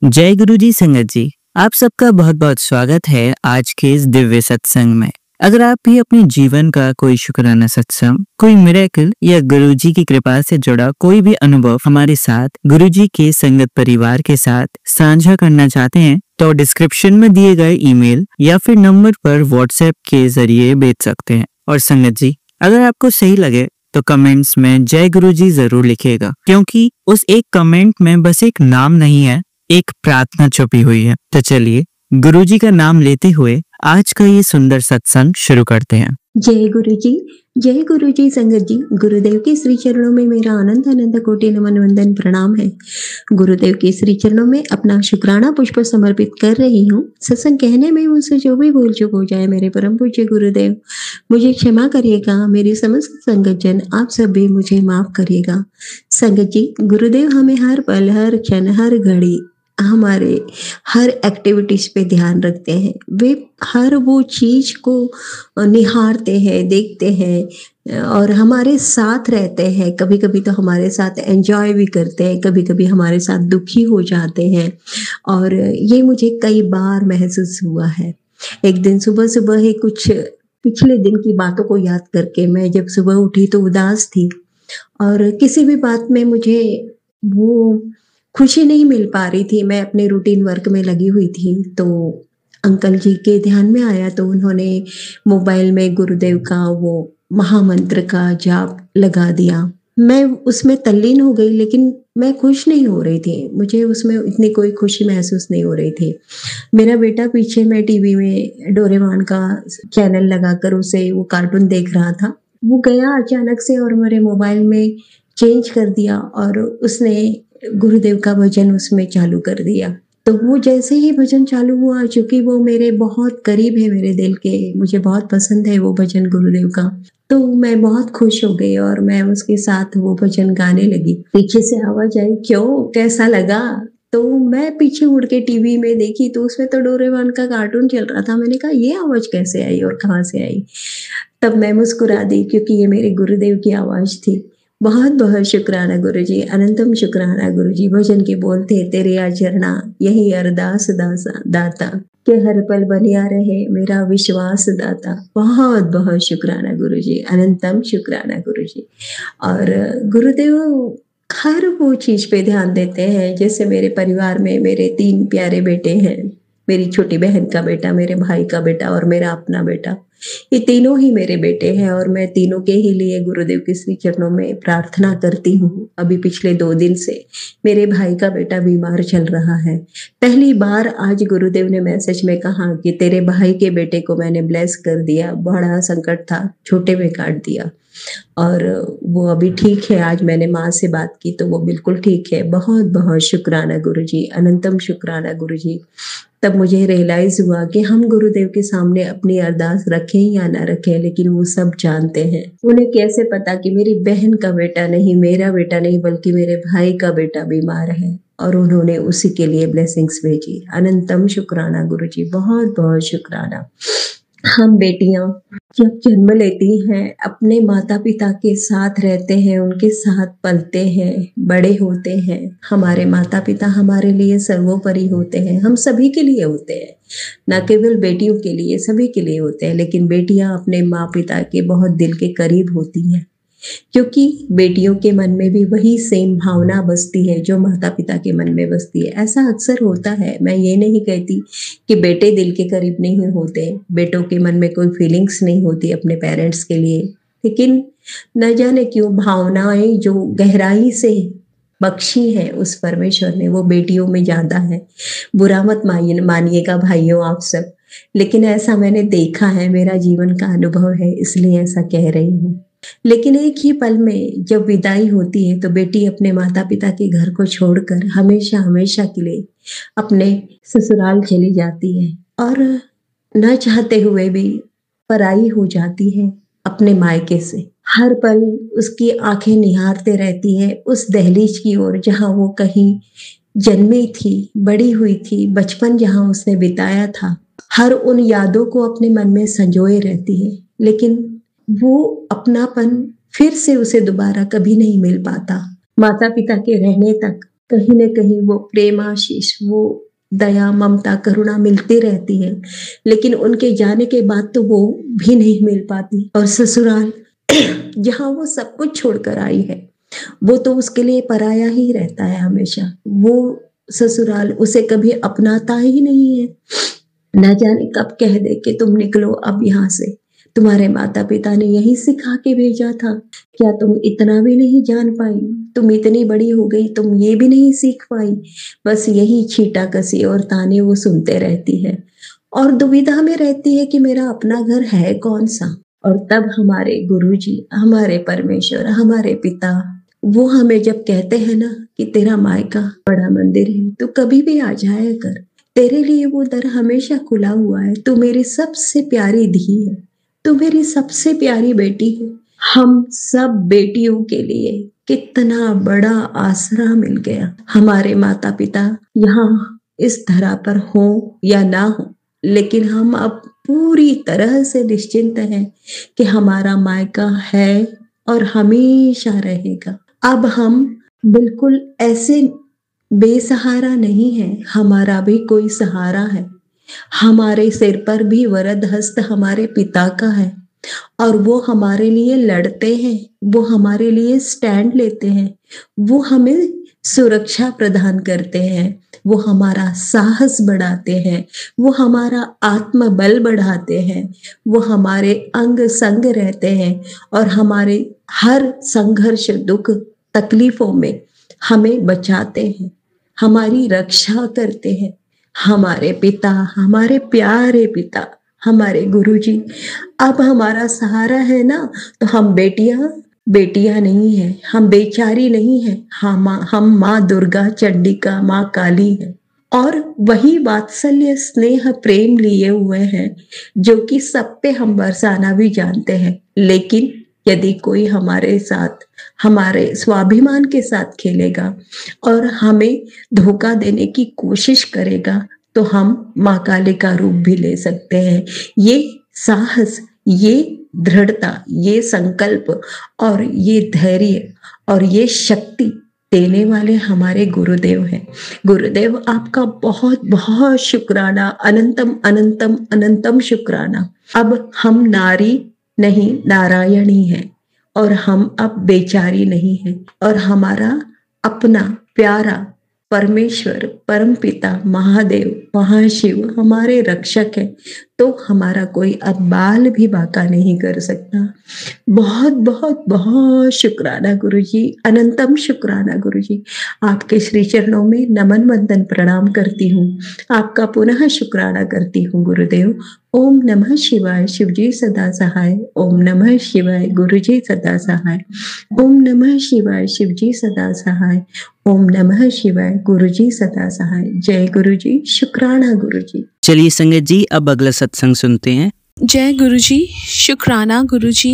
जय गुरु जी संगत जी, आप सबका बहुत बहुत स्वागत है आज के इस दिव्य सत्संग में। अगर आप भी अपने जीवन का कोई शुक्राना सत्संग, कोई मिरेकल या गुरु जी की कृपा से जुड़ा कोई भी अनुभव हमारे साथ गुरु जी के संगत परिवार के साथ साझा करना चाहते हैं तो डिस्क्रिप्शन में दिए गए ईमेल या फिर नंबर पर व्हाट्सएप के जरिए भेज सकते हैं। और संगत जी, अगर आपको सही लगे तो कमेंट्स में जय गुरु जी जरूर लिखिएगा, क्योंकि उस एक कमेंट में बस एक नाम नहीं है, एक प्रार्थना छुपी हुई है। तो चलिए गुरुजी का नाम लेते हुए आज का ये सुंदर सत्संग शुरू करते हैं। जय गुरु जी संगत जी। गुरुदेव के श्री चरणों में मेरा अनंत अनंत कोटि नमन वंदन प्रणाम है। गुरुदेव के श्री चरणों में अपना शुक्राना पुष्प समर्पित कर रही हूँ। सत्संग कहने में मुझसे जो भी भूल चूक हो जाए, मेरे परम पूज्य गुरुदेव मुझे क्षमा करिएगा। मेरी समस्त संगत जन आप सब भी मुझे माफ करिएगा। संगत जी, गुरुदेव हमें हर पल, हर क्षण, हर घड़ी हमारे हर एक्टिविटीज पे ध्यान रखते हैं। वे हर वो चीज को निहारते हैं, देखते हैं और हमारे साथ रहते हैं। कभी कभी तो हमारे साथ एंजॉय भी करते हैं, कभी कभी हमारे साथ दुखी हो जाते हैं। और ये मुझे कई बार महसूस हुआ है। एक दिन सुबह सुबह ही कुछ पिछले दिन की बातों को याद करके मैं जब सुबह उठी तो उदास थी और किसी भी बात में मुझे वो खुशी नहीं मिल पा रही थी। मैं अपने रूटीन वर्क में लगी हुई थी तो अंकल जी के ध्यान में आया तो उन्होंने मोबाइल में गुरुदेव का वो महामंत्र का जाप लगा दिया। मैं उसमें तल्लीन हो गई, लेकिन मैं खुश नहीं हो रही थी। मुझे उसमें इतनी कोई खुशी महसूस नहीं हो रही थी। मेरा बेटा पीछे में टीवी में डोरेमोन का चैनल लगाकर उसे वो कार्टून देख रहा था। वो गया अचानक से और मेरे मोबाइल में चेंज कर दिया और उसने गुरुदेव का भजन उसमें चालू कर दिया। तो वो जैसे ही भजन चालू हुआ, चूंकि वो मेरे बहुत करीब है, मेरे दिल के, मुझे बहुत पसंद है वो भजन गुरुदेव का, तो मैं बहुत खुश हो गई और मैं उसके साथ वो भजन गाने लगी। पीछे से आवाज आई, क्यों, कैसा लगा? तो मैं पीछे मुड़ के टीवी में देखी तो उसमें तो डोरेमोन का कार्टून चल रहा था। मैंने कहा ये आवाज कैसे आई और कहाँ से आई? तब मैं मुस्कुरा दी, क्योंकि ये मेरे गुरुदेव की आवाज थी। बहुत बहुत शुक्राना गुरुजी, अनंतम शुक्राना गुरुजी। भजन के बोल थे, तेरे आचरणा यही अरदास दाता के हर पल बनिया रहे मेरा विश्वास दाता। बहुत बहुत शुक्राना गुरुजी, अनंतम शुक्राना गुरुजी। और गुरुदेव हर वो चीज पे ध्यान देते हैं। जैसे मेरे परिवार में मेरे 3 प्यारे बेटे हैं, मेरी छोटी बहन का बेटा, मेरे भाई का बेटा और मेरा अपना बेटा। ये तीनों ही मेरे बेटे हैं और मैं तीनों के ही लिए गुरुदेव के श्री चरणों में प्रार्थना करती हूँ। अभी पिछले 2 दिन से मेरे भाई का बेटा बीमार चल रहा है। पहली बार आज गुरुदेव ने मैसेज में कहा कि तेरे भाई के बेटे को मैंने ब्लेस कर दिया। बड़ा संकट था, छोटे में काट दिया और वो अभी ठीक है। आज मैंने माँ से बात की तो वो बिल्कुल ठीक है। बहुत बहुत शुक्राना गुरुजी, अनंतम शुक्राना गुरुजी। तब मुझे रियलाइज हुआ कि हम गुरुदेव के सामने अपनी अरदास रखें या ना रखें, लेकिन वो सब जानते हैं। उन्हें कैसे पता कि मेरी बहन का बेटा नहीं, मेरा बेटा नहीं, बल्कि मेरे भाई का बेटा बीमार है और उन्होंने उसी के लिए ब्लेसिंग्स भेजी। अनंतम शुक्राना गुरुजी, बहुत बहुत शुक्राना। हम बेटियां जब जन्म लेती हैं, अपने माता पिता के साथ रहते हैं, उनके साथ पलते हैं, बड़े होते हैं। हमारे माता पिता हमारे लिए सर्वोपरि होते हैं, हम सभी के लिए होते हैं, न केवल बेटियों के लिए, सभी के लिए होते हैं। लेकिन बेटियां अपने माँ पिता के बहुत दिल के करीब होती हैं, क्योंकि बेटियों के मन में भी वही सेम भावना बसती है जो माता पिता के मन में बसती है। ऐसा अक्सर होता है। मैं ये नहीं कहती कि बेटे दिल के करीब नहीं होते, बेटों के मन में कोई फीलिंग्स नहीं होती अपने पेरेंट्स के लिए, लेकिन न जाने क्यों भावनाएं जो गहराई से बख्शी है उस परमेश्वर ने, वो बेटियों में ज्यादा है। बुरा मत मानिएगा भाइयों आप सब, लेकिन ऐसा मैंने देखा है, मेरा जीवन का अनुभव है, इसलिए ऐसा कह रही हूँ। लेकिन एक ही पल में जब विदाई होती है तो बेटी अपने माता पिता के घर को छोड़कर हमेशा हमेशा के लिए अपने ससुराल चली जाती है और न चाहते हुए भी पराई हो जाती है अपने मायके से। हर पल उसकी आंखें निहारते रहती है उस दहलीज की ओर जहां वो कहीं जन्मी थी, बड़ी हुई थी, बचपन जहां उसने बिताया था। हर उन यादों को अपने मन में संजोए रहती है, लेकिन वो अपनापन फिर से उसे दोबारा कभी नहीं मिल पाता। माता पिता के रहने तक कहीं न कहीं वो प्रेम आशीष, वो दया, ममता, करुणा मिलती रहती है, लेकिन उनके जाने के बाद तो वो भी नहीं मिल पाती। और ससुराल जहाँ वो सब कुछ छोड़कर आई है, वो तो उसके लिए पराया ही रहता है हमेशा। वो ससुराल उसे कभी अपनाता ही नहीं है। ना जाने कब कह दे कि तुम निकलो अब यहाँ से, तुम्हारे माता पिता ने यही सिखा के भेजा था, क्या तुम इतना भी नहीं जान पाई? तुम इतनी बड़ी हो गई, तुम ये भी नहीं सीख पाई? बस यही छीटा कसी और ताने वो सुनते रहती है और दुविधा में रहती है कि मेरा अपना घर है कौन सा। और तब हमारे गुरुजी, हमारे परमेश्वर, हमारे पिता, वो हमें जब कहते हैं ना कि तेरा मायका बड़ा मंदिर है, तो कभी भी आ जाया कर, तेरे लिए वो दर हमेशा खुला हुआ है। तू मेरी सबसे प्यारी धी है, तू मेरी सबसे प्यारी बेटी है। हम सब बेटियों के लिए कितना बड़ा आसरा मिल गया। हमारे माता पिता यहाँ इस धरा पर हो या ना हो, लेकिन हम अब पूरी तरह से निश्चिंत हैं कि हमारा मायका है और हमेशा रहेगा। अब हम बिल्कुल ऐसे बेसहारा नहीं है, हमारा भी कोई सहारा है। हमारे सिर पर भी वरद हस्त हमारे पिता का है और वो हमारे लिए लड़ते हैं, वो हमारे लिए स्टैंड लेते हैं, वो हमें सुरक्षा प्रदान करते हैं, वो हमारा साहस बढ़ाते हैं, वो हमारा आत्मबल बढ़ाते हैं, वो हमारे अंग संग रहते हैं और हमारे हर संघर्ष, दुख, तकलीफों में हमें बचाते हैं, हमारी रक्षा करते हैं। हमारे पिता, हमारे प्यारे पिता, हमारे गुरुजी अब हमारा सहारा है ना, तो हम बेटियां नहीं है, हम बेचारी नहीं है, हम माँ दुर्गा, चंडिका, माँ काली है और वही वात्सल्य, स्नेह, प्रेम लिए हुए हैं जो कि सब पे हम बरसाना भी जानते हैं। लेकिन यदि कोई हमारे साथ, हमारे स्वाभिमान के साथ खेलेगा और हमें धोखा देने की कोशिश करेगा, तो हम माँ काली का रूप भी ले सकते हैं। ये साहस, ये दृढ़ता, ये संकल्प और ये धैर्य और ये शक्ति देने वाले हमारे गुरुदेव हैं। गुरुदेव आपका बहुत बहुत शुक्राना, अनंतम अनंतम अनंतम शुक्राना। अब हम नारी नहीं, नारायणी है और हम अब बेचारी नहीं है और हमारा अपना प्यारा परमेश्वर, परमपिता, महादेव, महाशिव हमारे रक्षक है, तो हमारा कोई अब बाल भी बाका नहीं कर सकता। बहुत बहुत बहुत शुक्राना गुरुजी, अनंतम शुक्राना गुरुजी। आपके श्री चरणों में नमन वंदन प्रणाम करती हूँ, आपका पुनः शुक्राना करती हूँ गुरुदेव। ओम नमः शिवाय, शिवजी सदा सहाय। ओम नमः शिवाय, गुरुजी सदा सहाय। ओम नमः शिवाय, शिवजी सदा सहाय। ओम नमः शिवाय, गुरुजी सदा सहाय। जय गुरुजी, शुक्राना गुरुजी। चलिए संगत जी, अब अगला सत्संग सुनते हैं। जय गुरुजी, शुक्राना गुरुजी,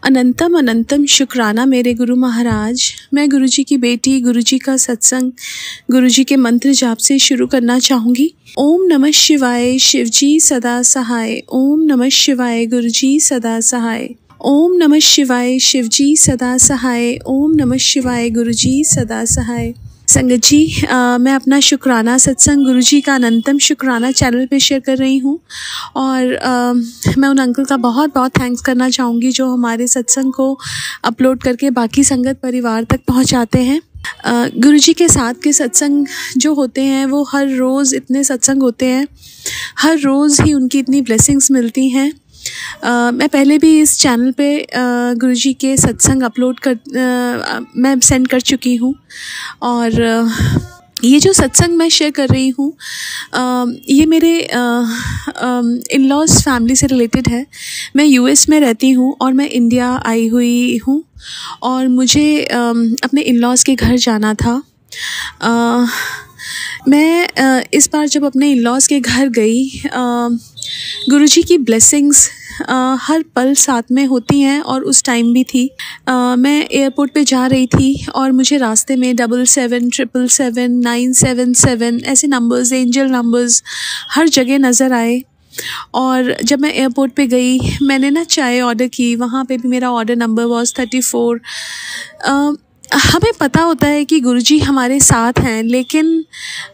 अनंतम अनंतम शुक्राना मेरे गुरु महाराज। मैं गुरुजी की बेटी, गुरुजी का सत्संग गुरुजी के मंत्र जाप से शुरू करना चाहूँगी। ओम नमः शिवाय, शिवजी सदा सहाय। ओम नमः शिवाय, गुरुजी सदा सहाय। ओम नमः शिवाय, शिवजी सदा सहाय। ओम नमः शिवाय, गुरुजी सदा सहाय। संगत जी, मैं अपना शुक्राना सत्संग गुरुजी का अनंतम शुक्राना चैनल पे शेयर कर रही हूँ और मैं उन अंकल का बहुत बहुत थैंक्स करना चाहूँगी जो हमारे सत्संग को अपलोड करके बाकी संगत परिवार तक पहुँचाते हैं। गुरुजी के साथ के सत्संग जो होते हैं वो हर रोज़ इतने सत्संग होते हैं, हर रोज़ ही उनकी इतनी ब्लेसिंग्स मिलती हैं। मैं पहले भी इस चैनल पे गुरुजी के सत्संग अपलोड मैं सेंड कर चुकी हूँ और ये जो सत्संग मैं शेयर कर रही हूँ ये मेरे इन लॉज फैमिली से रिलेटेड है। मैं यूएस में रहती हूँ और मैं इंडिया आई हुई हूँ और मुझे अपने इन लॉज के घर जाना था। मैं इस बार जब अपने इन लॉज के घर गई, गुरुजी की ब्लेसिंग्स हर पल साथ में होती हैं और उस टाइम भी थी। मैं एयरपोर्ट पे जा रही थी और मुझे रास्ते में 77 777 977 ऐसे नंबर्स, एंजल नंबर्स हर जगह नज़र आए। और जब मैं एयरपोर्ट पे गई, मैंने ना चाय ऑर्डर की, वहाँ पे भी मेरा ऑर्डर नंबर वॉज 34। हमें पता होता है कि गुरुजी हमारे साथ हैं, लेकिन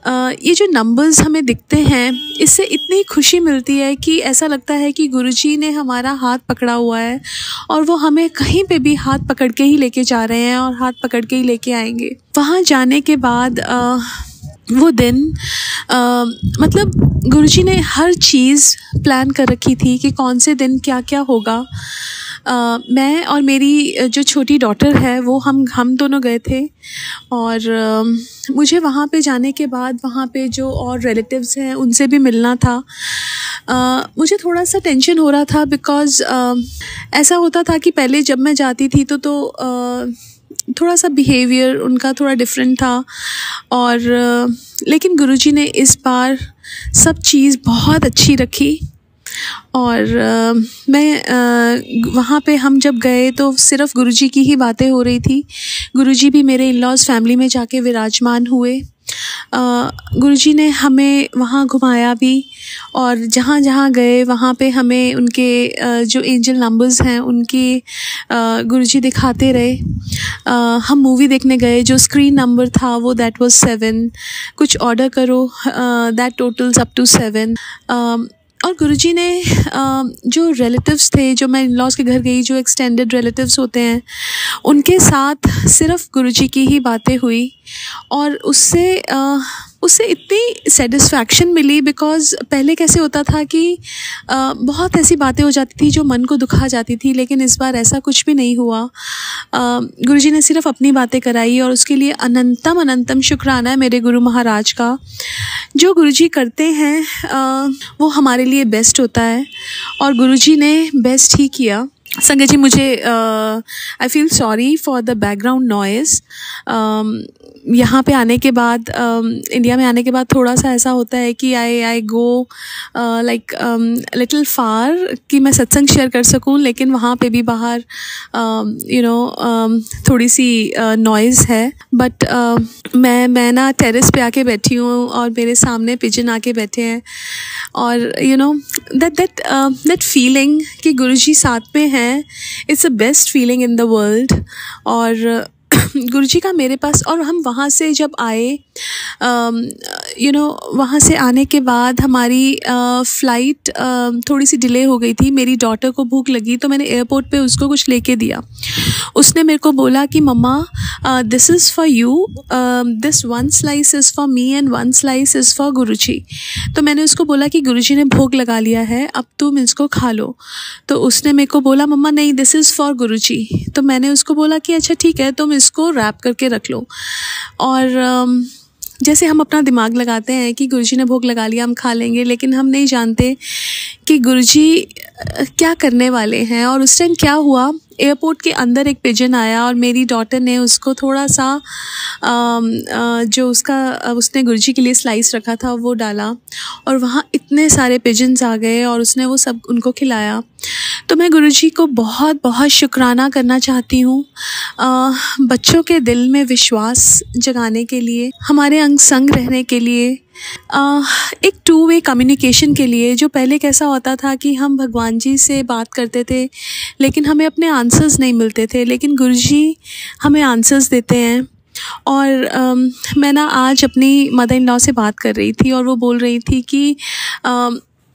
ये जो नंबर्स हमें दिखते हैं इससे इतनी खुशी मिलती है कि ऐसा लगता है कि गुरुजी ने हमारा हाथ पकड़ा हुआ है और वो हमें कहीं पे भी हाथ पकड़ के ही लेके जा रहे हैं और हाथ पकड़ के ही लेके आएंगे। वहाँ जाने के बाद वो दिन मतलब गुरुजी ने हर चीज़ प्लान कर रखी थी कि कौन से दिन क्या क्या होगा। मैं और मेरी जो छोटी डॉटर है वो हम दोनों गए थे और मुझे वहाँ पे जाने के बाद वहाँ पे जो और रिलेटिव्स हैं उनसे भी मिलना था। मुझे थोड़ा सा टेंशन हो रहा था बिकॉज़ ऐसा होता था कि पहले जब मैं जाती थी तो थोड़ा सा बिहेवियर उनका थोड़ा डिफरेंट था और लेकिन गुरुजी ने इस बार सब चीज़ बहुत अच्छी रखी। और मैं वहाँ पे हम जब गए तो सिर्फ गुरुजी की ही बातें हो रही थी। गुरुजी भी मेरे इन-लॉज़ फैमिली में जाके विराजमान हुए। गुरुजी ने हमें वहाँ घुमाया भी और जहाँ जहाँ गए वहाँ पे हमें उनके जो एंजल नंबर्स हैं उनके गुरुजी दिखाते रहे। हम मूवी देखने गए, जो स्क्रीन नंबर था वो दैट वाज 7। कुछ ऑर्डर करो दैट टोटल्स अप टू 7। और गुरुजी ने जो रिलेटिव्स थे, जो मैं इन-लॉज़ के घर गई, जो एक्सटेंडेड रिलेटिव्स होते हैं उनके साथ सिर्फ गुरुजी की ही बातें हुई और उससे इतनी सेटिस्फैक्शन मिली बिकॉज़ पहले कैसे होता था कि बहुत ऐसी बातें हो जाती थी जो मन को दुखा जाती थी, लेकिन इस बार ऐसा कुछ भी नहीं हुआ। गुरुजी ने सिर्फ अपनी बातें कराई और उसके लिए अनंतम अनंतम शुक्राना है मेरे गुरु महाराज का। जो गुरुजी करते हैं वो हमारे लिए बेस्ट होता है और गुरुजी ने बेस्ट ही किया। संगत जी, मुझे I feel sorry for the background noise. यहाँ पे आने के बाद इंडिया में आने के बाद थोड़ा सा ऐसा होता है कि आई गो लाइक लिटिल फार कि मैं सत्संग शेयर कर सकूँ, लेकिन वहाँ पे भी बाहर थोड़ी सी नॉइज़ है। बट मैं ना टेरेस पे आके बैठी हूँ और मेरे सामने पिजन आके बैठे हैं और दैट फीलिंग कि गुरुजी साथ में हैं, it's the best feeling in the world. और गुरुजी का मेरे पास, और हम वहाँ से जब आए वहाँ से आने के बाद हमारी फ़्लाइट थोड़ी सी डिले हो गई थी। मेरी डॉटर को भूख लगी तो मैंने एयरपोर्ट पे उसको कुछ लेके दिया। उसने मेरे को बोला कि मम्मा this is for you, this 1 slice is for me and 1 slice is for Guruji. तो मैंने उसको बोला कि गुरुजी ने भोग लगा लिया है, अब तुम इसको खा लो। तो उसने मेरे को बोला मम्मा नहीं, दिस इज़ फॉर गुरुजी। तो मैंने उसको बोला कि अच्छा ठीक है, तुम इसको रैप करके रख लो। और जैसे हम अपना दिमाग लगाते हैं कि गुरुजी ने भोग लगा लिया, हम खा लेंगे, लेकिन हम नहीं जानते कि गुरुजी क्या करने वाले हैं। और उस टाइम क्या हुआ, एयरपोर्ट के अंदर एक पिजन आया और मेरी डॉटर ने उसको थोड़ा सा जो उसने गुरुजी के लिए स्लाइस रखा था वो डाला और वहाँ इतने सारे पिजन्स आ गए और उसने वो सब उनको खिलाया। तो मैं गुरुजी को बहुत बहुत शुक्राना करना चाहती हूँ बच्चों के दिल में विश्वास जगाने के लिए, हमारे अंग संग रहने के लिए, एक 2 वे कम्युनिकेशन के लिए। जो पहले कैसा होता था कि हम भगवान जी से बात करते थे लेकिन हमें अपने आंसर्स नहीं मिलते थे, लेकिन गुरुजी हमें आंसर्स देते हैं। और मैं ना आज अपनी मदर इन लॉ से बात कर रही थी और वो बोल रही थी कि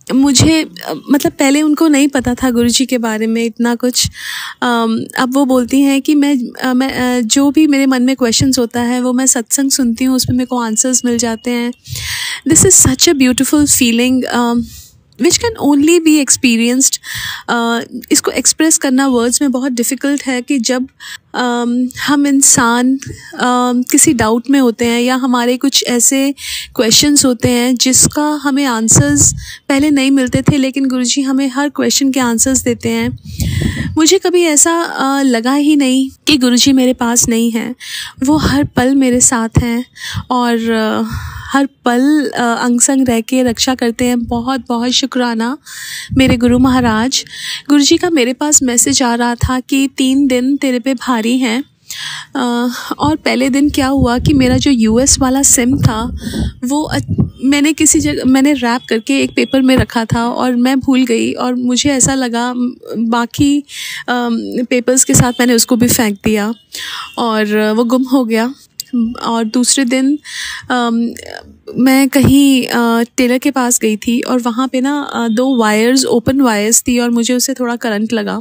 मुझे मतलब पहले उनको नहीं पता था गुरुजी के बारे में इतना कुछ। अब वो बोलती हैं कि मैं जो भी मेरे मन में क्वेश्चंस होता है वो मैं सत्संग सुनती हूँ, उसमें मेरे को आंसर्स मिल जाते हैं। This is such a beautiful feeling which can only be experienced. इसको एक्सप्रेस करना वर्ड्स में बहुत डिफ़िकल्ट है कि जब हम इंसान किसी डाउट में होते हैं या हमारे कुछ ऐसे क्वेश्चंस होते हैं जिसका हमें आंसर्स पहले नहीं मिलते थे, लेकिन गुरुजी हमें हर क्वेश्चन के आंसर्स देते हैं। मुझे कभी ऐसा लगा ही नहीं कि गुरुजी मेरे पास नहीं हैं। वो हर पल मेरे साथ हैं और हर पल अंग संग रह के रक्षा करते हैं। बहुत बहुत शुक्राना मेरे गुरु महाराज। गुरुजी का मेरे पास मैसेज आ रहा था कि 3 दिन तेरे पे भारी हैं और पहले दिन क्या हुआ कि मेरा जो यूएस वाला सिम था वो मैंने किसी जगह मैंने रैप करके एक पेपर में रखा था और मैं भूल गई, और मुझे ऐसा लगा बाकी पेपर्स के साथ मैंने उसको भी फेंक दिया और वो गुम हो गया। और दूसरे दिन मैं कहीं टेलर के पास गई थी और वहाँ पे ना 2 वायर्स ओपन वायर्स थी और मुझे उससे थोड़ा करंट लगा।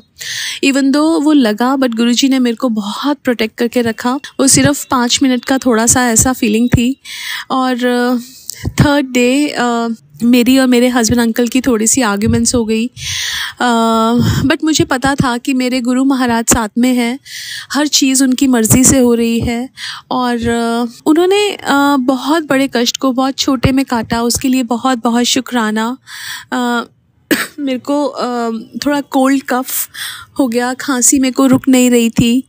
इवन दो वो लगा बट गुरुजी ने मेरे को बहुत प्रोटेक्ट करके रखा। वो सिर्फ 5 मिनट का थोड़ा सा ऐसा फीलिंग थी। और थर्ड डे मेरी और मेरे हस्बैंड अंकल की थोड़ी सी आर्ग्यूमेंट्स हो गई, बट मुझे पता था कि मेरे गुरु महाराज साथ में हैं, हर चीज़ उनकी मर्ज़ी से हो रही है। और उन्होंने बहुत बड़े कष्ट को बहुत छोटे में काटा, उसके लिए बहुत बहुत शुक्राना। मेरे को थोड़ा कोल्ड कफ हो गया, खांसी मेरे को रुक नहीं रही थी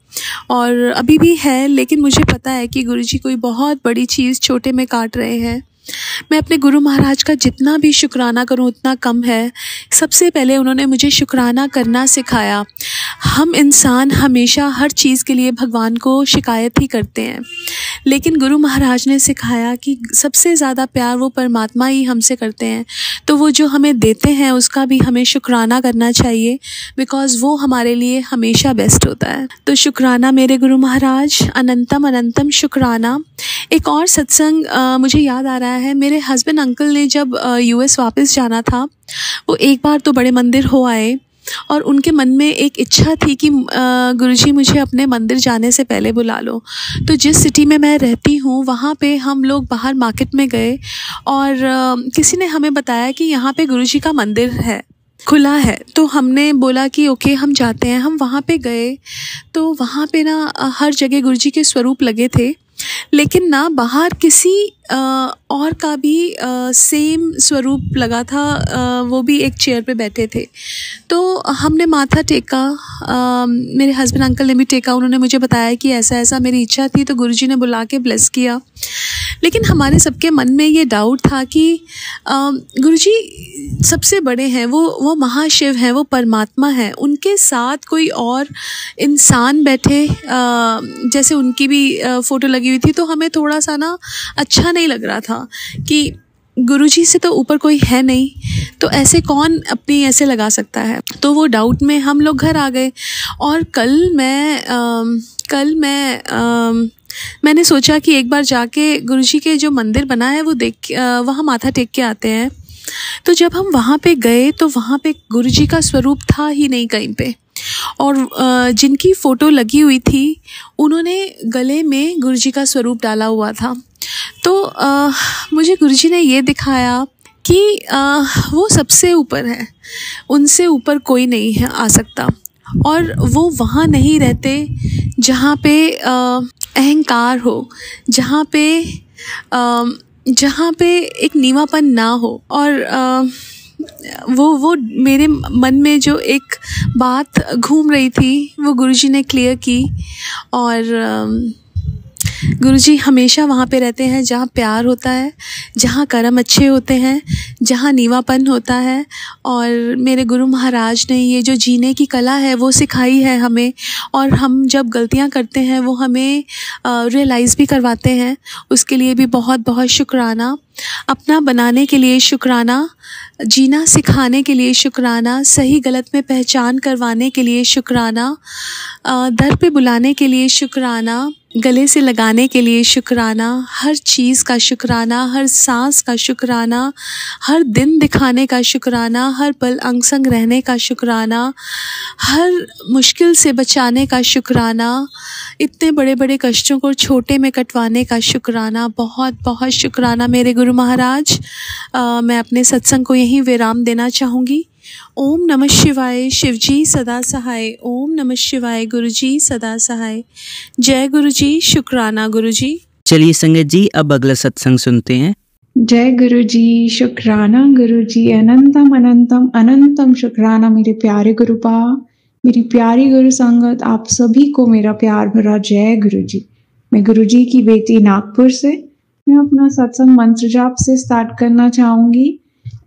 और अभी भी है, लेकिन मुझे पता है कि गुरुजी कोई बहुत बड़ी चीज़ छोटे में काट रहे हैं। मैं अपने गुरु महाराज का जितना भी शुक्राना करूं उतना कम है। सबसे पहले उन्होंने मुझे शुक्राना करना सिखाया। हम इंसान हमेशा हर चीज़ के लिए भगवान को शिकायत ही करते हैं, लेकिन गुरु महाराज ने सिखाया कि सबसे ज़्यादा प्यार वो परमात्मा ही हमसे करते हैं, तो वो जो हमें देते हैं उसका भी हमें शुक्राना करना चाहिए, बिकॉज़ वो हमारे लिए हमेशा बेस्ट होता है। तो शुक्राना मेरे गुरु महाराज, अनंतम अनंतम शुक्राना। एक और सत्संग मुझे याद आ रहा है, मेरे हस्बैंड अंकल ने जब यूएस वापस जाना था, वो एक बार तो बड़े मंदिर हो आए और उनके मन में एक इच्छा थी कि गुरुजी मुझे अपने मंदिर जाने से पहले बुला लो। तो जिस सिटी में मैं रहती हूँ वहाँ पे हम लोग बाहर मार्केट में गए और किसी ने हमें बताया कि यहाँ पे गुरुजी का मंदिर है, खुला है। तो हमने बोला कि ओके हम जाते हैं। हम वहाँ पे गए तो वहाँ पे ना हर जगह गुरुजी के स्वरूप लगे थे, लेकिन ना बाहर किसी और का भी सेम स्वरूप लगा था, वो भी एक चेयर पे बैठे थे। तो हमने माथा टेका, मेरे हस्बैंड अंकल ने भी टेका। उन्होंने मुझे बताया कि ऐसा ऐसा मेरी इच्छा थी, तो गुरुजी ने बुला के ब्लेस किया। लेकिन हमारे सबके मन में ये डाउट था कि गुरुजी सबसे बड़े हैं, वो महाशिव हैं, वो परमात्मा हैं, उनके साथ कोई और इंसान बैठे जैसे उनकी भी फ़ोटो लगी हुई थी, तो हमें थोड़ा सा ना अच्छा नहीं लग रहा था कि गुरुजी से तो ऊपर कोई है नहीं, तो ऐसे कौन अपनी ऐसे लगा सकता है। तो वो डाउट में हम लोग घर आ गए। और मैंने सोचा कि एक बार जाके गुरुजी के जो मंदिर बना है वो देख वहाँ माथा टेक के आते हैं। तो जब हम वहाँ पे गए तो वहाँ पे गुरुजी का स्वरूप था ही नहीं कहीं पे, और जिनकी फ़ोटो लगी हुई थी उन्होंने गले में गुरुजी का स्वरूप डाला हुआ था। तो मुझे गुरुजी ने ये दिखाया कि वो सबसे ऊपर है, उनसे ऊपर कोई नहीं है आ सकता, और वो वहाँ नहीं रहते जहाँ पे अहंकार हो, जहाँ पे एक नीवापन ना हो। और वो मेरे मन में जो एक बात घूम रही थी वो गुरुजी ने क्लियर की। और गुरुजी हमेशा वहाँ पे रहते हैं जहाँ प्यार होता है, जहाँ कर्म अच्छे होते हैं, जहाँ नीवापन होता है। और मेरे गुरु महाराज ने ये जो जीने की कला है वो सिखाई है हमें, और हम जब गलतियाँ करते हैं वो हमें रियलाइज़ भी करवाते हैं। उसके लिए भी बहुत बहुत शुक्राना। अपना बनाने के लिए शुक्राना, जीना सिखाने के लिए शुक्राना, सही गलत में पहचान करवाने के लिए शुक्राना, दर पे बुलाने के लिए शुक्राना, गले से लगाने के लिए शुक्राना, हर चीज़ का शुक्राना, हर सांस का शुक्राना, हर दिन दिखाने का शुक्राना, हर पल अंग संग रहने का शुक्राना, हर मुश्किल से बचाने का शुक्राना, इतने बड़े बड़े कष्टों को छोटे में कटवाने का शुक्राना। बहुत बहुत शुक्राना मेरे गुरु महाराज। मैं अपने सत्संग को यहीं विराम देना चाहूँगी। ओम नमः शिवाय, शिवजी सदा सहाय। ओम नमः शिवाय, गुरुजी सदा सहाय। जय गुरुजी, शुक्राना गुरुजी। चलिए संगत जी, अब अगला सत्संग सुनते हैं। जय गुरुजी, शुक्राना गुरुजी, अनंतम अनंतम अनंतम शुक्राना मेरे प्यारे गुरुपा, मेरी प्यारी गुरु संगत, आप सभी को मेरा प्यार भरा जय गुरुजी। मैं गुरुजी की बेटी नागपुर से। मैं अपना सत्संग मंत्र जाप से स्टार्ट करना चाहूँगी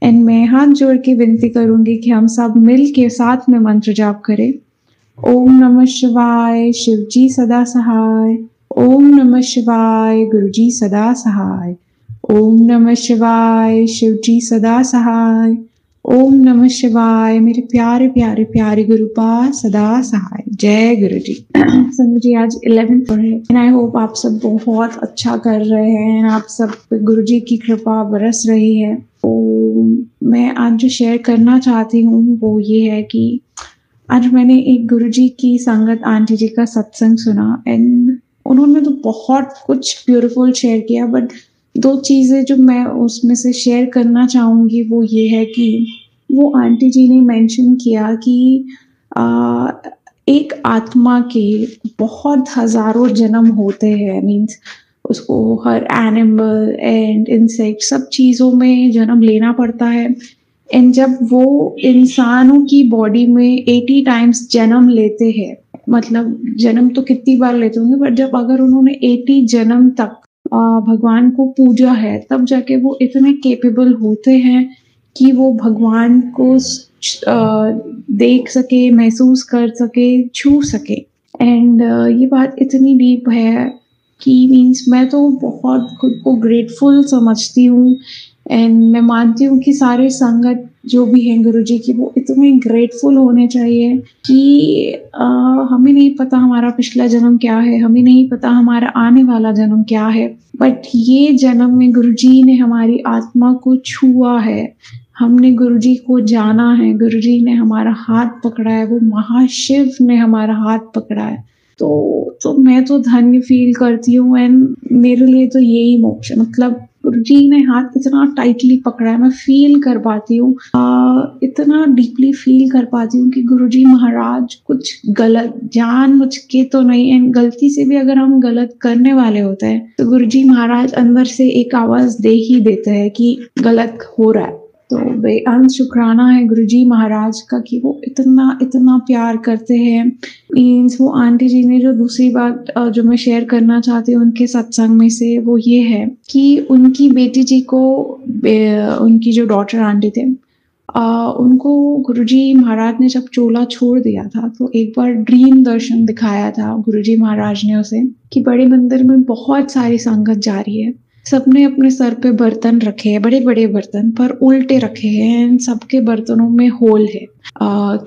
एंड मैं हाथ जोड़ के विनती करूँगी कि हम सब मिल के साथ में मंत्र जाप करें। ओम नमः शिवाय, शिवजी सदा सहाय। ओम नमः शिवाय, गुरुजी सदा सहाय। ओम नमः शिवाय, शिवजी सदा सहाय। ओम नमः शिवाय, मेरे प्यारे प्यारे प्यारे गुरुपा सदा सहाय। जय गुरु जी। संगत जी, आज 11th है एंड आई होप आप सब बहुत अच्छा कर रहे हैं, आप सब गुरु जी की कृपा बरस रही है। तो मैं आज जो शेयर करना चाहती हूँ वो ये है कि आज मैंने एक गुरुजी की संगत आंटी जी का सत्संग सुना एंड उन्होंने तो बहुत कुछ ब्यूटीफुल शेयर किया, बट 2 चीजें जो मैं उसमें से शेयर करना चाहूंगी वो ये है कि वो आंटी जी ने मेंशन किया कि एक आत्मा के बहुत हजारों जन्म होते हैं। मीन्स उसको हर एनिमल एंड इंसेक्ट सब चीज़ों में जन्म लेना पड़ता है। एंड जब वो इंसानों की बॉडी में 80 टाइम्स जन्म लेते हैं, मतलब जन्म तो कितनी बार लेते होंगे, बट जब अगर उन्होंने 80 जन्म तक भगवान को पूजा है, तब जाके वो इतने केपेबल होते हैं कि वो भगवान को देख सके, महसूस कर सके, छू सके। एंड ये बात इतनी डीप है कि मीन्स मैं तो बहुत खुद को ग्रेटफुल समझती हूँ एंड मैं मानती हूँ कि सारे संगत जो भी हैं गुरुजी की वो इतने ग्रेटफुल होने चाहिए कि हमें नहीं पता हमारा पिछला जन्म क्या है, हमें नहीं पता हमारा आने वाला जन्म क्या है, बट ये जन्म में गुरुजी ने हमारी आत्मा को छुआ है, हमने गुरुजी को जाना है, गुरुजी ने हमारा हाथ पकड़ा है, वो महाशिव ने हमारा हाथ पकड़ा है। तो मैं तो धन्य फील करती हूँ एंड मेरे लिए तो यही मोक्ष है। मतलब गुरुजी ने हाथ इतना टाइटली पकड़ा है, मैं फील कर पाती हूँ, इतना डीपली फील कर पाती हूँ कि गुरुजी महाराज कुछ गलत जानबूझ के तो नहीं, एंड गलती से भी अगर हम गलत करने वाले होते हैं तो गुरुजी महाराज अंदर से एक आवाज दे ही देते हैं कि गलत हो रहा है। तो बेअंत शुक्राना है गुरुजी महाराज का कि वो इतना इतना प्यार करते हैं। मीन्स वो आंटी जी ने जो दूसरी बात जो मैं शेयर करना चाहती हूँ उनके सत्संग में से वो ये है कि उनकी बेटी जी को उनकी जो डॉटर आंटी थे उनको गुरुजी महाराज ने जब चोला छोड़ दिया था तो एक बार ड्रीम दर्शन दिखाया था गुरुजी महाराज ने उसे कि बड़े मंदिर में बहुत सारी संगत जा रही है, सबने अपने सर पे बर्तन रखे हैं, बड़े बड़े बर्तन पर उल्टे रखे हैं, सबके बर्तनों में होल है।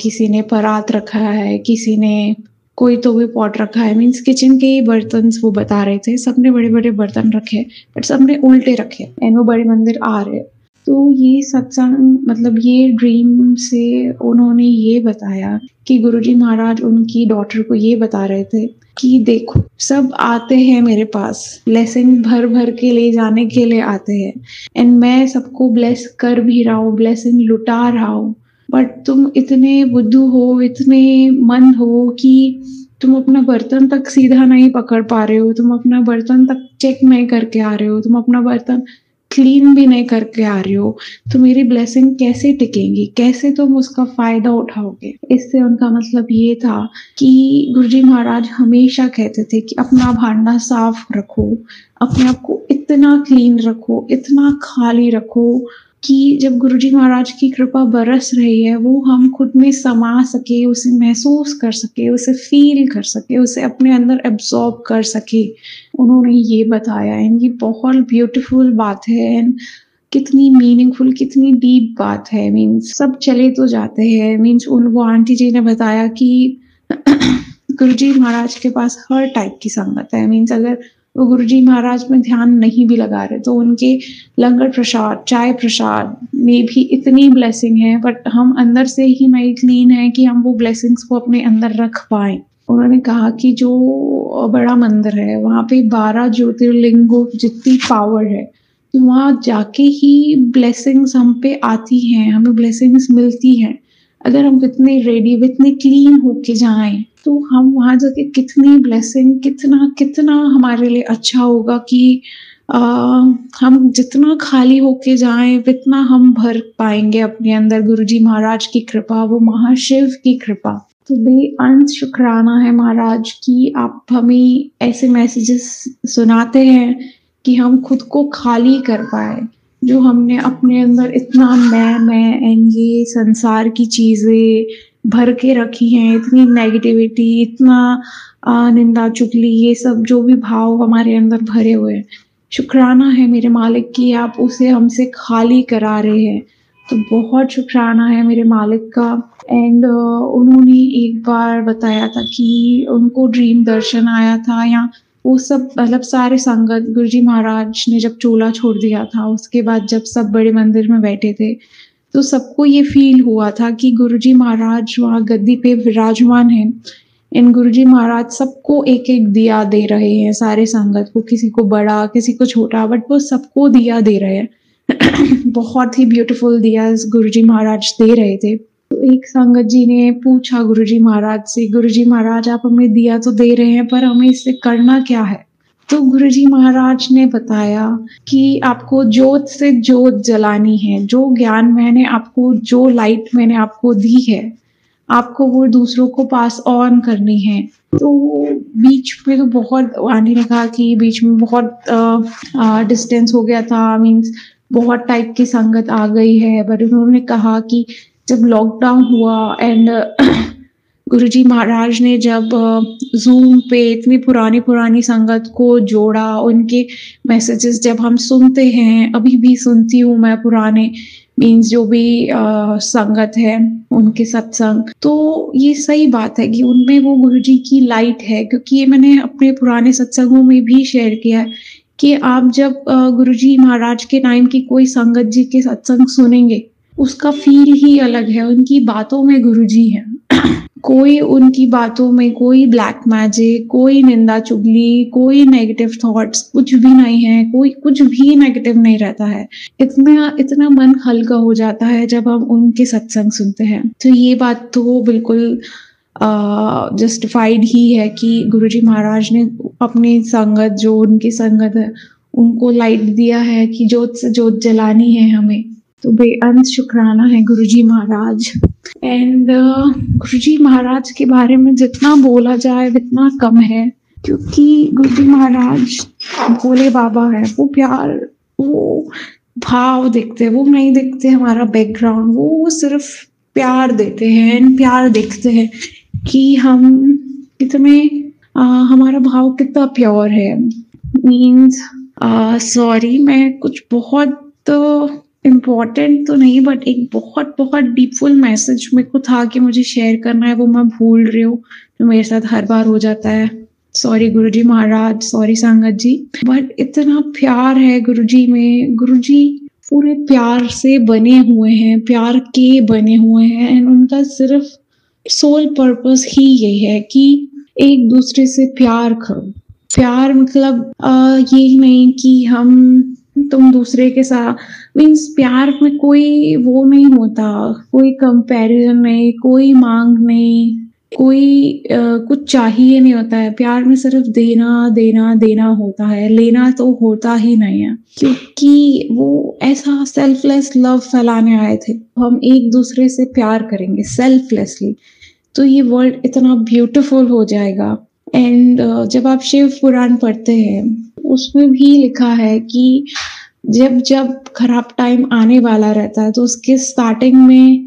किसी ने परात रखा है, किसी ने कोई तो भी पॉट रखा है। मीन्स किचन के ही बर्तन वो बता रहे थे, सबने बड़े बड़े बर्तन रखे बट सबने उल्टे रखे एंड वो बड़े मंदिर आ रहे। तो ये सत्संग मतलब ये ड्रीम से उन्होंने ये बताया कि गुरुजी महाराज उनकी डॉटर को ये बता रहे थे कि देखो सब आते हैं मेरे पास, ब्लेसिंग भर भर के ले जाने के लिए आते हैं एंड मैं सबको ब्लेस कर भी रहा हूँ, ब्लेसिंग लुटा रहा हूँ, बट तुम इतने बुद्धू हो, इतने मंद हो कि तुम अपना बर्तन तक सीधा नहीं पकड़ पा रहे हो, तुम अपना बर्तन तक चेक नहीं करके आ रहे हो, तुम अपना बर्तन क्लीन भी नहीं करके आ रहे हो, तो मेरी ब्लेसिंग कैसे टिकेंगी, कैसे तुम उसका फायदा उठाओगे। इससे उनका मतलब ये था कि गुरुजी महाराज हमेशा कहते थे कि अपना भांडा साफ रखो, अपने आप को इतना क्लीन रखो, इतना खाली रखो कि जब गुरुजी महाराज की कृपा बरस रही है वो हम खुद में समा सके, उसे महसूस कर सके, उसे फील कर सके, उसे अपने अंदर एब्जॉर्ब कर सके। उन्होंने ये बताया एंड ये बहुत ब्यूटीफुल बात है एंड कितनी मीनिंगफुल, कितनी डीप बात है। मीन्स सब चले तो जाते हैं। मीन्स वो आंटी जी ने बताया कि गुरुजी महाराज के पास हर टाइप की संगत है। मीन्स अगर वो गुरुजी महाराज में ध्यान नहीं भी लगा रहे तो उनके लंगर प्रसाद, चाय प्रसाद में भी इतनी ब्लेसिंग है, बट हम अंदर से ही नहीं क्लीन है कि हम वो ब्लेसिंग्स को अपने अंदर रख पाए। उन्होंने कहा कि जो बड़ा मंदिर है वहाँ पे 12 ज्योतिर्लिंगों जितनी पावर है, तो वहाँ जाके ही ब्लेसिंग्स हम पे आती हैं, हमें ब्लेसिंग्स मिलती हैं। अगर हम इतने रेडी, इतने क्लीन होके जाएं तो हम वहाँ जाके कितनी ब्लेसिंग, कितना कितना हमारे लिए अच्छा होगा कि हम जितना खाली होके जाएं उतना हम भर पाएंगे अपने अंदर गुरुजी महाराज की कृपा, वो महाशिव की कृपा। तो बेअंत शुक्राना है महाराज कि आप हमें ऐसे मैसेजेस सुनाते हैं कि हम खुद को खाली कर पाए, जो हमने अपने अंदर इतना मैं एंड ये संसार की चीजें, भर के रखी हैं, इतनी नेगेटिविटी, इतना निंदा चुगली, ये सब जो भी भाव हमारे अंदर भरे हुए हैं, शुक्राना है मेरे मालिक कि आप उसे हमसे खाली करा रहे हैं। तो बहुत शुक्राना है मेरे मालिक का। एंड उन्होंने एक बार बताया था कि उनको ड्रीम दर्शन आया था, या वो सब मतलब सारे संगत, गुरुजी महाराज ने जब चोला छोड़ दिया था उसके बाद जब सब बड़े मंदिर में बैठे थे तो सबको ये फील हुआ था कि गुरुजी महाराज वहाँ गद्दी पे विराजमान हैं। इन गुरुजी महाराज सबको एक एक दिया दे रहे हैं, सारे संगत को, किसी को बड़ा किसी को छोटा, बट वो सबको दिया दे रहे हैं। बहुत ही ब्यूटीफुल दिया गुरुजी महाराज दे रहे थे। तो एक संगत जी ने पूछा गुरुजी महाराज से, गुरुजी महाराज आप हमें दिया तो दे रहे हैं पर हमें इससे करना क्या है? तो गुरुजी महाराज ने बताया कि आपको जोत से जोत जलानी है, जो ज्ञान मैंने आपको, जो लाइट मैंने आपको दी है, आपको वो दूसरों को पास ऑन करनी है। तो बीच में तो बहुत, आंटी ने कहा कि बीच में बहुत डिस्टेंस हो गया था, मीन्स बहुत टाइप की संगत आ गई है। बट उन्होंने कहा कि जब लॉकडाउन हुआ एंड गुरुजी महाराज ने जब जूम पे इतनी पुरानी पुरानी संगत को जोड़ा, उनके मैसेजेस जब हम सुनते हैं, अभी भी सुनती हूँ मैं पुराने, मीन्स जो भी संगत है उनके सत्संग, तो ये सही बात है कि उनमें वो गुरुजी की लाइट है। क्योंकि ये मैंने अपने पुराने सत्संगों में भी शेयर किया है कि आप जब गुरुजी महाराज के टाइम की कोई संगत जी के सत्संग सुनेंगे, उसका फील ही अलग है। उनकी बातों में गुरुजी है। कोई उनकी बातों में कोई ब्लैक मैजिक, कोई निंदा चुगली, कोई नेगेटिव थॉट्स, कुछ भी नहीं है, कोई कुछ भी नेगेटिव नहीं रहता है। इतना मन हल्का हो जाता है जब हम उनके सत्संग सुनते हैं। तो ये बात तो बिल्कुल जस्टिफाइड ही है कि गुरुजी महाराज ने अपनी संगत, जो उनकी संगत है, उनको लाइट दिया है कि जोत से जोत जलानी है हमें। तो बेअंत शुक्राना है गुरुजी महाराज। एंड गुरुजी महाराज के बारे में जितना बोला जाए उतना कम है, क्योंकि गुरुजी महाराज भोले बाबा है। वो प्यार, वो भाव देखते हैं, वो नहीं देखते हमारा बैकग्राउंड, वो सिर्फ प्यार देते हैं, प्यार देखते हैं कि हम कितने हमारा भाव कितना प्योर है। मीन्स सॉरी, मैं कुछ बहुत इम्पोर्टेंट तो नहीं, बट एक बहुत बहुत डीपफुल मैसेज मेरे को था कि मुझे शेयर करना है, वो मैं भूल रही हूँ, तो मेरे साथ हर बार हो जाता है। सॉरी गुरुजी महाराज, सॉरी संगत जी, बट इतना प्यार है गुरुजी में। गुरुजी पूरे प्यार से बने हुए हैं, प्यार के बने हुए हैं, एंड उनका सिर्फ सोल पर्पस ही यही है कि एक दूसरे से प्यार करो। प्यार मतलब ये नहीं कि तुम दूसरे के साथ, मीन्स प्यार में कोई वो नहीं होता, कोई कंपैरिजन नहीं, कोई मांग नहीं, कोई कुछ चाहिए नहीं होता है। प्यार में सिर्फ देना देना देना होता है, लेना तो होता ही नहीं है। क्योंकि वो ऐसा सेल्फलेस लव फैलाने आए थे। हम एक दूसरे से प्यार करेंगे सेल्फलेसली, तो ये वर्ल्ड इतना ब्यूटीफुल हो जाएगा। एंड जब आप शिव पुराण पढ़ते हैं, उसमें भी लिखा है कि जब जब खराब टाइम आने वाला रहता है तो उसके स्टार्टिंग में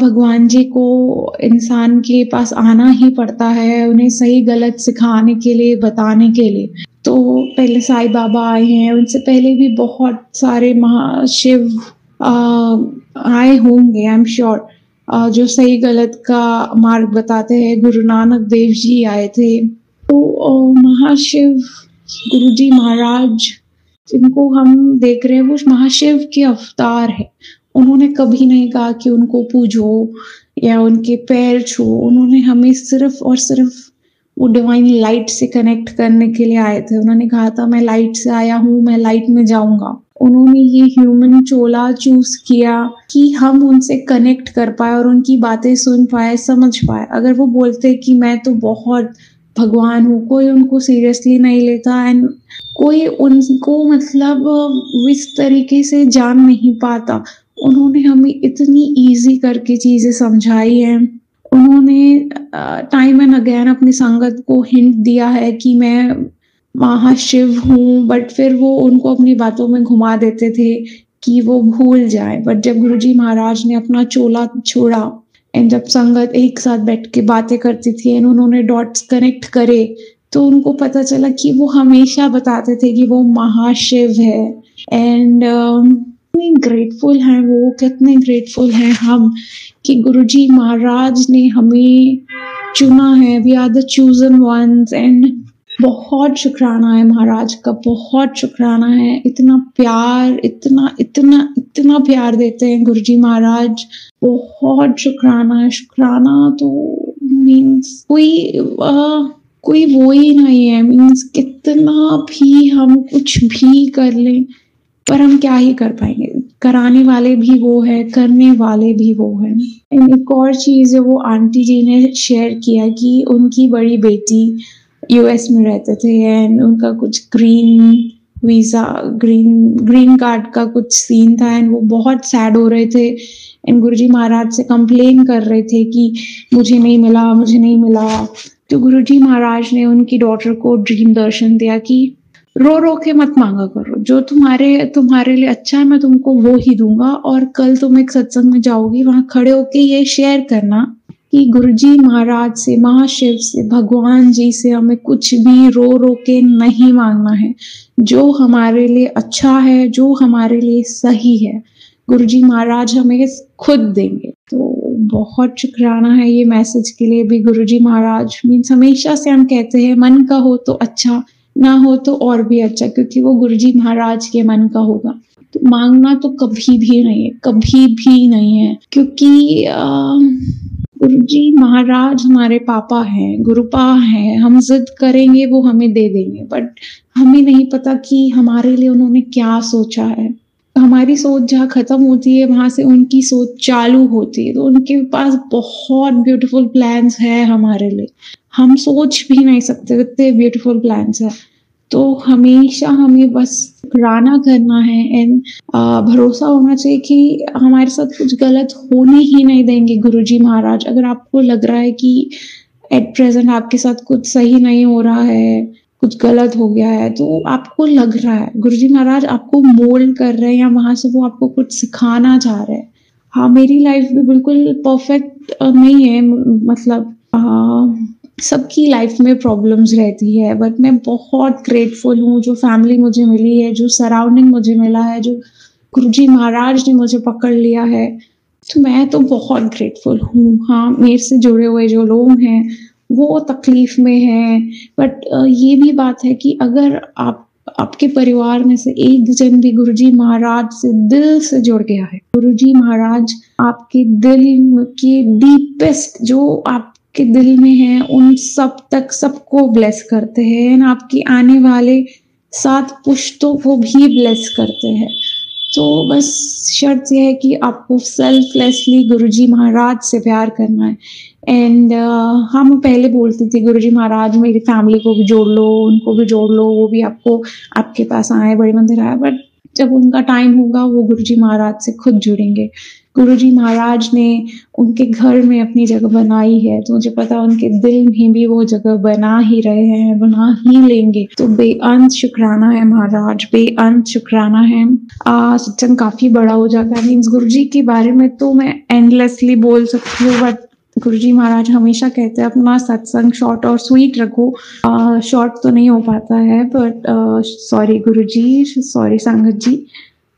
भगवान जी को इंसान के पास आना ही पड़ता है, उन्हें सही गलत सिखाने के लिए, बताने के लिए। तो पहले साईं बाबा आए हैं, उनसे पहले भी बहुत सारे महाशिव आए होंगे, आई एम श्योर, जो सही गलत का मार्ग बताते हैं। गुरु नानक देव जी आए थे। तो महाशिव गुरुजी महाराज जिनको हम देख रहे हैं, वो महाशिव के अवतार है। उन्होंने कभी नहीं कहा कि उनको पूजो या उनके पैर छू। उन्होंने हमें सिर्फ और सिर्फ वो डिवाइन लाइट से कनेक्ट करने के लिए आए थे। उन्होंने कहा था मैं लाइट से आया हूँ, मैं लाइट में जाऊंगा। उन्होंने ये ह्यूमन चोला चूज किया कि हम उनसे कनेक्ट कर पाए और उनकी बातें सुन पाए, समझ पाए। अगर वो बोलते कि मैं तो बहुत भगवान हूँ, कोई उनको सीरियसली नहीं लेता, एंड कोई उनको मतलब इस तरीके से जान नहीं पाता। उन्होंने हमें इतनी इजी करके चीजें समझाई हैं। उन्होंने टाइम एंड अगेन अपनी संगत को हिंट दिया है कि मैं महाशिव हूँ, बट फिर वो उनको अपनी बातों में घुमा देते थे कि वो भूल जाए। बट जब गुरुजी महाराज ने अपना चोला छोड़ा एंड जब संगत एक साथ बैठ के बातें करती थी एंड उन्होंने डॉट्स कनेक्ट करे तो उनको पता चला कि वो हमेशा बताते थे कि वो महाशिव है। एंड कितने ग्रेटफुल हैं वो, कितने ग्रेटफुल हैं हम कि गुरुजी महाराज ने हमें चुना है। We are the chosen ones. And बहुत शुक्राना है महाराज का, बहुत शुक्राना है। इतना प्यार, इतना इतना इतना प्यार देते हैं गुरुजी महाराज, बहुत शुक्राना है। शुक्राना तो मीन्स कोई वो ही नहीं है। मीन्स कितना भी हम कुछ भी कर लें पर हम क्या ही कर पाएंगे। कराने वाले भी वो है, करने वाले भी वो है। एंड एक और चीज़ है, वो आंटी जी ने शेयर किया कि उनकी बड़ी बेटी यूएस में रहते थे एंड उनका कुछ ग्रीन कार्ड का कुछ सीन था एंड वो बहुत सैड हो रहे थे एंड गुरुजी महाराज से कंप्लेन कर रहे थे कि मुझे नहीं मिला, मुझे नहीं मिला। तो गुरुजी महाराज ने उनकी डॉटर को ड्रीम दर्शन दिया कि रो रो के मत मांगा करो, जो तुम्हारे लिए अच्छा है मैं तुमको वो ही दूंगा। और कल तुम एक सत्संग में जाओगी, वहां खड़े होके ये शेयर करना कि गुरुजी महाराज से, महाशिव से, भगवान जी से हमें कुछ भी रो रो के नहीं मांगना है। जो हमारे लिए अच्छा है, जो हमारे लिए सही है, गुरुजी महाराज हमें खुद देंगे। तो बहुत शुक्राना है ये मैसेज के लिए भी गुरुजी महाराज। मीन्स हमेशा से हम कहते हैं मन का हो तो अच्छा, ना हो तो और भी अच्छा, क्योंकि वो गुरुजी महाराज के मन का होगा। तो मांगना तो कभी भी नहीं है, कभी भी नहीं है, क्योंकि गुरुजी महाराज हमारे पापा हैं, गुरुपा हैं। हम जिद करेंगे वो हमें दे देंगे, बट हमें नहीं पता कि हमारे लिए उन्होंने क्या सोचा है। हमारी सोच जहाँ खत्म होती है वहां से उनकी सोच चालू होती है। तो उनके पास बहुत ब्यूटीफुल प्लान्स है हमारे लिए, हम सोच भी नहीं सकते कितने ब्यूटीफुल प्लान्स है। तो हमेशा हमें बस शुक्राना करना है एंड भरोसा होना चाहिए कि हमारे साथ कुछ गलत होने ही नहीं देंगे गुरुजी महाराज। अगर आपको लग रहा है कि एट प्रेजेंट आपके साथ कुछ सही नहीं हो रहा है, कुछ गलत हो गया है, तो आपको लग रहा है गुरुजी महाराज आपको मोल्ड कर रहे हैं या वहां से वो आपको कुछ सिखाना चाह रहे हैं। हाँ, मेरी लाइफ भी बिल्कुल परफेक्ट नहीं है, मतलब सबकी लाइफ में प्रॉब्लम्स रहती है, बट मैं बहुत ग्रेटफुल हूँ जो फैमिली मुझे मिली है, जो सराउंडिंग मुझे मिला है, जो गुरुजी महाराज ने मुझे पकड़ लिया है। तो मैं तो बहुत ग्रेटफुल हूँ। हाँ, मेरे से जुड़े हुए जो लोग हैं वो तकलीफ में हैं, बट ये भी बात है कि अगर आपके परिवार में से एक जन भी गुरुजी महाराज से दिल से जुड़ गया है, गुरुजी महाराज आपके दिल के डीपेस्ट जो आपके दिल में है उन सब तक सबको ब्लेस करते हैं, आपकी आने वाले 7 पुश्तों को भी ब्लेस करते हैं। तो बस शर्त यह है कि आपको सेल्फलेसली गुरुजी महाराज से प्यार करना है। एंड हम पहले बोलते थे गुरुजी महाराज मेरी फैमिली को भी जोड़ लो, उनको भी जोड़ लो, वो भी आपके पास आए, बड़े मंदिर आए। बट जब उनका टाइम होगा वो गुरुजी महाराज से खुद जुड़ेंगे। गुरुजी महाराज ने उनके घर में अपनी जगह बनाई है, तो मुझे पता उनके दिल में भी वो जगह बना ही रहे हैं, बना ही लेंगे। तो बेअंत शुक्राना है महाराज, बेअंत शुक्राना है। सत्संग काफी बड़ा हो जाता है। मीन्स गुरुजी के बारे में तो मैं एंडलेसली बोल सकती हूँ, बट गुरुजी महाराज हमेशा कहते हैं अपना सत्संग शॉर्ट और स्वीट रखो। शॉर्ट तो नहीं हो पाता है, बट सॉरी गुरुजी, सॉरी संगत जी।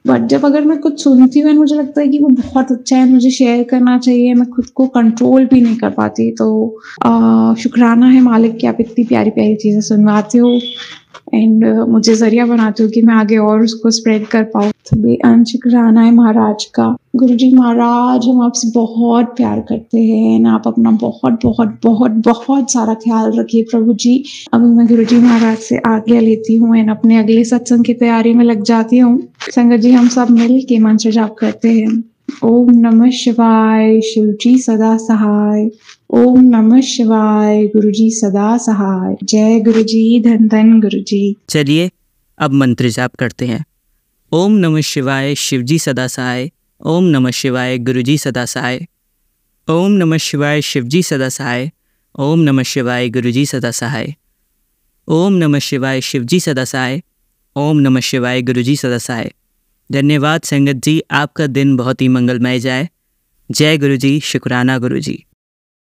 बट जब अगर मैं कुछ सुनती हूँ मुझे लगता है कि वो बहुत अच्छा है, मुझे शेयर करना चाहिए, मैं खुद को कंट्रोल भी नहीं कर पाती। तो शुक्राना है मालिक कि आप इतनी प्यारी प्यारी चीज़ें सुनवाते हो एंड मुझे जरिया बनाते हो कि मैं आगे और उसको स्प्रेड कर पाऊँ। तो बेअंत शुक्राना है महाराज का। गुरुजी महाराज हम आपसे बहुत प्यार करते हैं, आप अपना बहुत बहुत बहुत बहुत सारा ख्याल रखिए प्रभु जी। अभी मैं गुरुजी महाराज से आज्ञा लेती हूँ एंड अपने अगले सत्संग की तैयारी में लग जाती हूँ। संगत जी हम सब मिल के मंत्र जाप करते हैं। ओम नमः शिवाय, शिव जी सदा सहाय। ओम नमः शिवाय, गुरुजी सदा सहाय। जय गुरुजी, धन धन गुरुजी। चलिए अब मंत्र जाप करते हैं। ओम नमः शिवाय, शिवजी सदा सहाय। ओम नमः शिवाय, गुरुजी सदा सहाय। ओम नमः शिवाय, शिवजी सदा सहाय। ओम नमः शिवाय, गुरुजी सदा सहाय। ओम नमः शिवाय, शिवजी सदा सहाय। ओम नमः शिवाय, गुरुजी सदा सहाय। धन्यवाद संगत जी, आपका दिन बहुत ही मंगलमय जाए। जय गुरु जी, शुक्राना गुरु जी।